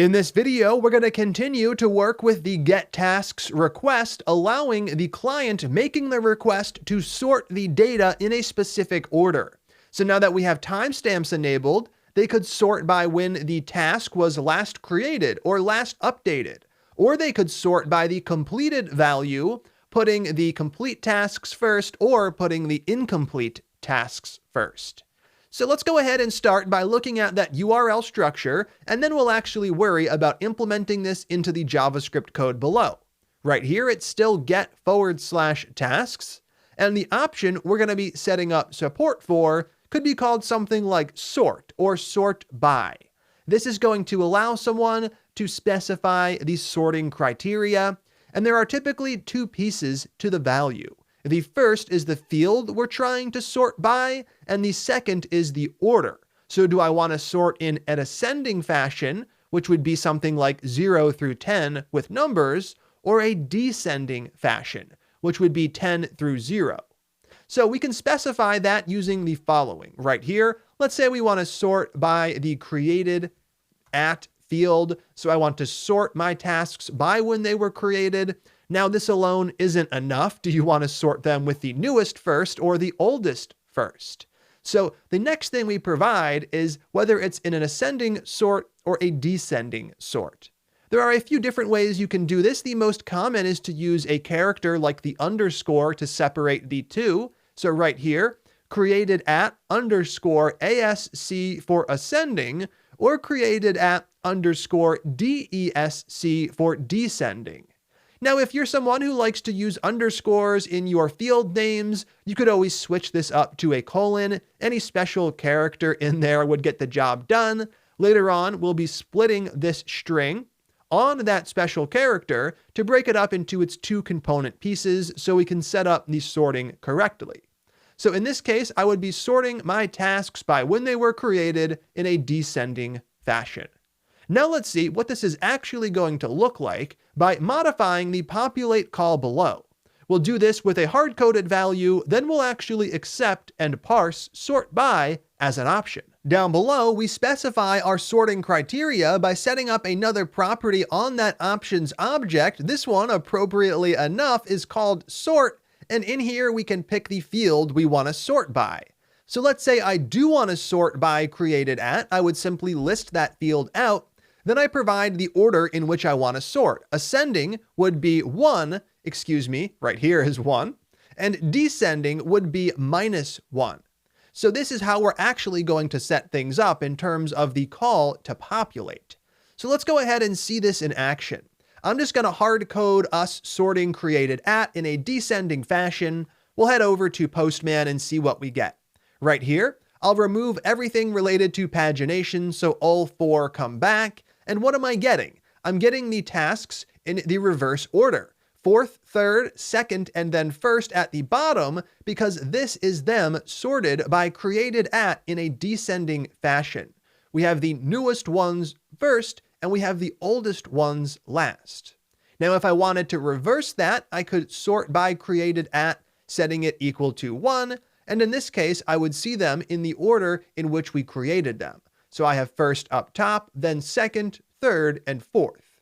In this video, we're going to continue to work with the getTasks request, allowing the client making the request to sort the data in a specific order. So now that we have timestamps enabled, they could sort by when the task was last created or last updated, or they could sort by the completed value, putting the complete tasks first or putting the incomplete tasks first. So let's go ahead and start by looking at that URL structure, and then we'll actually worry about implementing this into the JavaScript code below. Right here, it's still get/tasks, and the option we're going to be setting up support for could be called something like sort or sort by. This is going to allow someone to specify the sorting criteria, and there are typically two pieces to the value. The first is the field we're trying to sort by, and the second is the order. So do I want to sort in an ascending fashion, which would be something like 0 through 10 with numbers, or a descending fashion, which would be 10 through 0? So we can specify that using the following. Right here, let's say we want to sort by the created at field. So I want to sort my tasks by when they were created. Now, this alone isn't enough. Do you want to sort them with the newest first or the oldest first? So the next thing we provide is whether it's in an ascending sort or a descending sort. There are a few different ways you can do this. The most common is to use a character like the underscore to separate the two. So right here, created at underscore ASC for ascending, or created at underscore DESC for descending. Now, if you're someone who likes to use underscores in your field names, you could always switch this up to a colon. Any special character in there would get the job done. Later on, we'll be splitting this string on that special character to break it up into its two component pieces so we can set up the sorting correctly. So in this case, I would be sorting my tasks by when they were created in a descending fashion. Now let's see what this is actually going to look like by modifying the populate call below. We'll do this with a hard-coded value, then we'll actually accept and parse sort by as an option. Down below, we specify our sorting criteria by setting up another property on that options object. This one, appropriately enough, is called sort, and in here we can pick the field we want to sort by. So let's say I do want to sort by created at. I would simply list that field out. Then I provide the order in which I want to sort. Ascending would be 1, right here is 1, and descending would be -1. So this is how we're actually going to set things up in terms of the call to populate. So let's go ahead and see this in action. I'm just going to hard code us sorting created at in a descending fashion. We'll head over to Postman and see what we get. Right here, I'll remove everything related to pagination, so all 4 come back. And what am I getting? I'm getting the tasks in the reverse order. 4th, 3rd, 2nd, and then 1st at the bottom, because this is them sorted by created at in a descending fashion. We have the newest ones first, and we have the oldest ones last. Now, if I wanted to reverse that, I could sort by created at, setting it equal to 1, and in this case, I would see them in the order in which we created them. So I have first up top, then 2nd, 3rd, and 4th.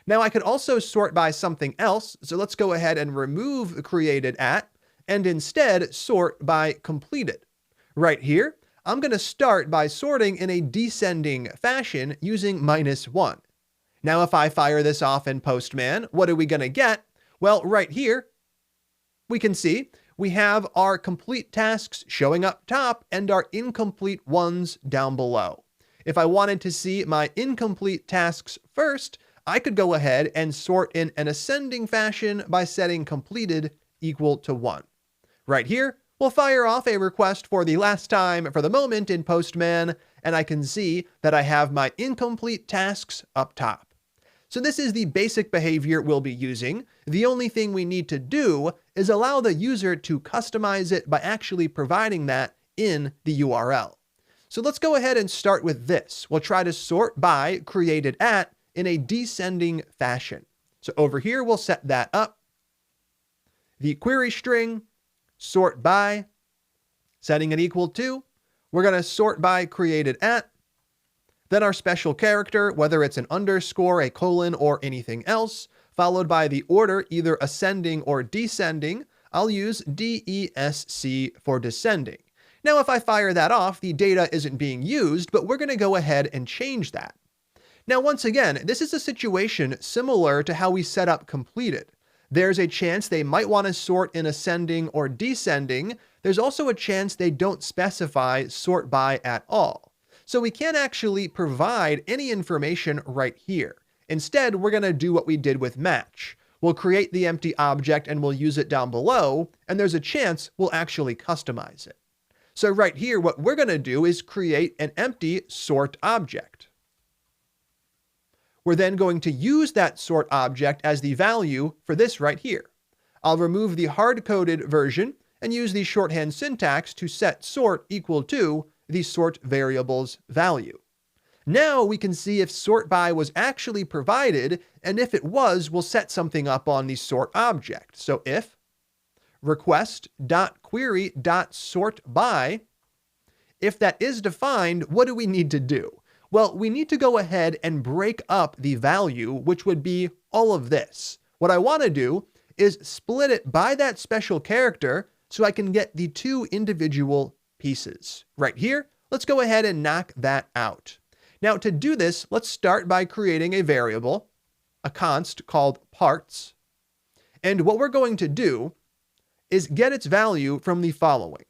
Now I could also sort by something else, so let's go ahead and remove created at, and instead sort by completed. Right here, I'm going to start by sorting in a descending fashion using -1. Now if I fire this off in Postman, what are we going to get? Well, right here, we can see we have our complete tasks showing up top and our incomplete ones down below. If I wanted to see my incomplete tasks first, I could go ahead and sort in an ascending fashion by setting completed equal to 1. Right here, we'll fire off a request for the last time for the moment in Postman, and I can see that I have my incomplete tasks up top. So this is the basic behavior we'll be using. The only thing we need to do is allow the user to customize it by actually providing that in the URL. So let's go ahead and start with this. We'll try to sort by created at in a descending fashion. So over here, we'll set that up. The query string, sort by, setting it equal to, we're going to sort by created at, Then our special character, whether it's an underscore, a colon, or anything else, followed by the order, either ascending or descending. I'll use DESC for descending. Now, if I fire that off, the data isn't being used, but we're going to go ahead and change that. Now, once again, this is a situation similar to how we set up completed. There's a chance they might want to sort in ascending or descending. There's also a chance they don't specify sort by at all. So we can't actually provide any information right here. Instead, we're going to do what we did with match. We'll create the empty object and we'll use it down below, and there's a chance we'll actually customize it. So right here, what we're going to do is create an empty sort object. We're then going to use that sort object as the value for this right here. I'll remove the hard-coded version and use the shorthand syntax to set sort equal to the sort variable's value. Now we can see if sort by was actually provided, and if it was, we'll set something up on the sort object. So if request.query.sortBy, if that is defined, what do we need to do? Well, we need to go ahead and break up the value, which would be all of this. What I want to do is split it by that special character so I can get the two individual pieces. Right here, let's go ahead and knock that out. Now, to do this, let's start by creating a variable, a const called parts. And what we're going to do is get its value from the following.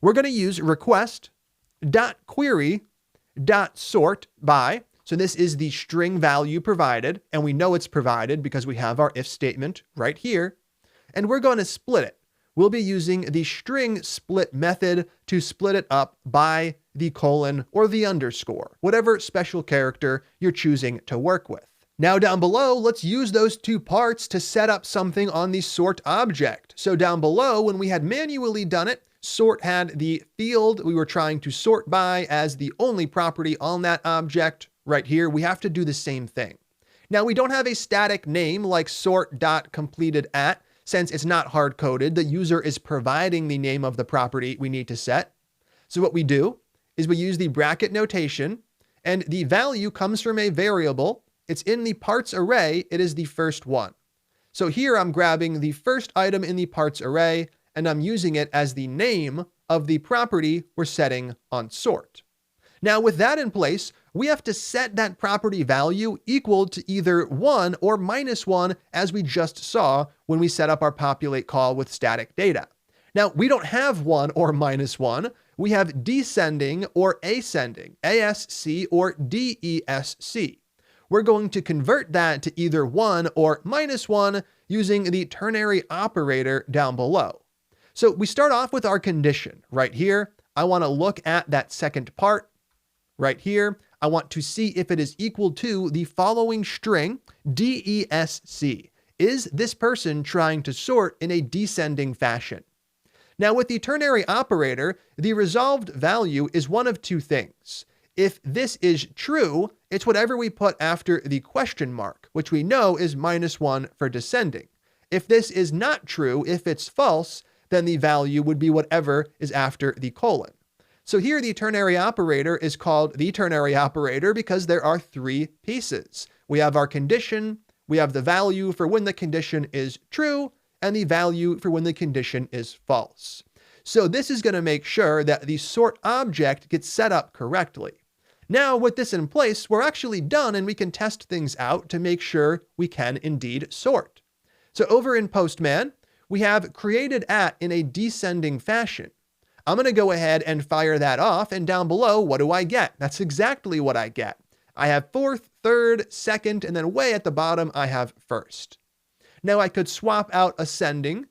We're going to use request.query.sortBy. So this is the string value provided, and we know it's provided because we have our if statement right here. And we're going to split it. We'll be using the string split method to split it up by the colon or the underscore, whatever special character you're choosing to work with. Now down below, let's use those two parts to set up something on the sort object. So down below, when we had manually done it, sort had the field we were trying to sort by as the only property on that object. Right here, we have to do the same thing. Now we don't have a static name like sort.completedAt. Since it's not hard-coded, the user is providing the name of the property we need to set. So what we do is we use the bracket notation, and the value comes from a variable. It's in the parts array. It is the first one. So here I'm grabbing the first item in the parts array, and I'm using it as the name of the property we're setting on sort. Now with that in place, we have to set that property value equal to either 1 or -1, as we just saw when we set up our populate call with static data. Now, we don't have 1 or -1. We have descending or ascending, ASC or DESC. We're going to convert that to either 1 or -1 using the ternary operator down below. So we start off with our condition right here. I want to look at that second part right here. I want to see if it is equal to the following string, DESC. Is this person trying to sort in a descending fashion? Now with the ternary operator, the resolved value is one of two things. If this is true, it's whatever we put after the question mark, which we know is -1 for descending. If this is not true, if it's false, then the value would be whatever is after the colon. So here the ternary operator is called the ternary operator because there are three pieces. We have our condition, we have the value for when the condition is true, and the value for when the condition is false. So this is going to make sure that the sort object gets set up correctly. Now with this in place, we're actually done and we can test things out to make sure we can indeed sort. So over in Postman, we have created at in a descending fashion. I'm going to go ahead and fire that off, and down below, what do I get? That's exactly what I get. I have fourth, third, second, and then way at the bottom, I have first. Now I could swap out descending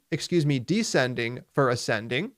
for ascending.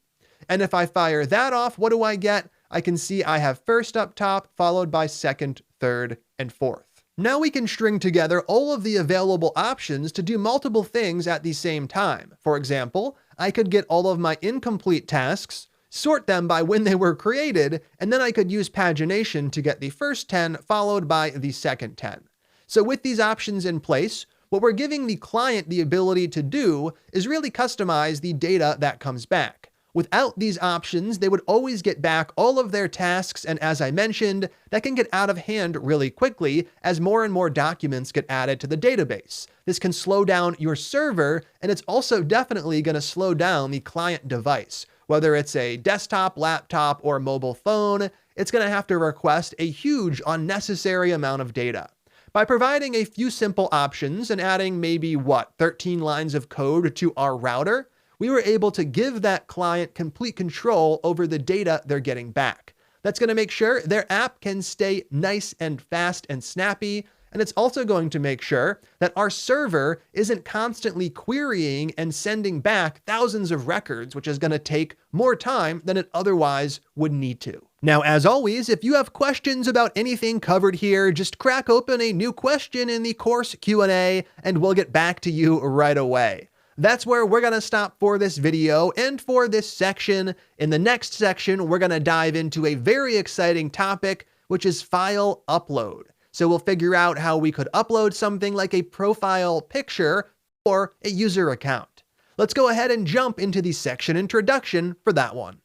And if I fire that off, what do I get? I can see I have first up top, followed by second, third, and fourth. Now we can string together all of the available options to do multiple things at the same time. For example, I could get all of my incomplete tasks, sort them by when they were created, and then I could use pagination to get the first 10 followed by the second 10. So with these options in place, what we're giving the client the ability to do is really customize the data that comes back. Without these options, they would always get back all of their tasks, and as I mentioned, that can get out of hand really quickly as more and more documents get added to the database. This can slow down your server, and it's also definitely going to slow down the client device. Whether it's a desktop, laptop, or mobile phone, it's going to have to request a huge unnecessary amount of data. By providing a few simple options and adding maybe 13 lines of code to our router, we were able to give that client complete control over the data they're getting back. That's going to make sure their app can stay nice and fast and snappy, and it's also going to make sure that our server isn't constantly querying and sending back thousands of records, which is going to take more time than it otherwise would need to. Now, as always, if you have questions about anything covered here, just crack open a new question in the course Q&A, and we'll get back to you right away. That's where we're going to stop for this video and for this section. In the next section, we're going to dive into a very exciting topic, which is file upload. So we'll figure out how we could upload something like a profile picture or a user account. Let's go ahead and jump into the section introduction for that one.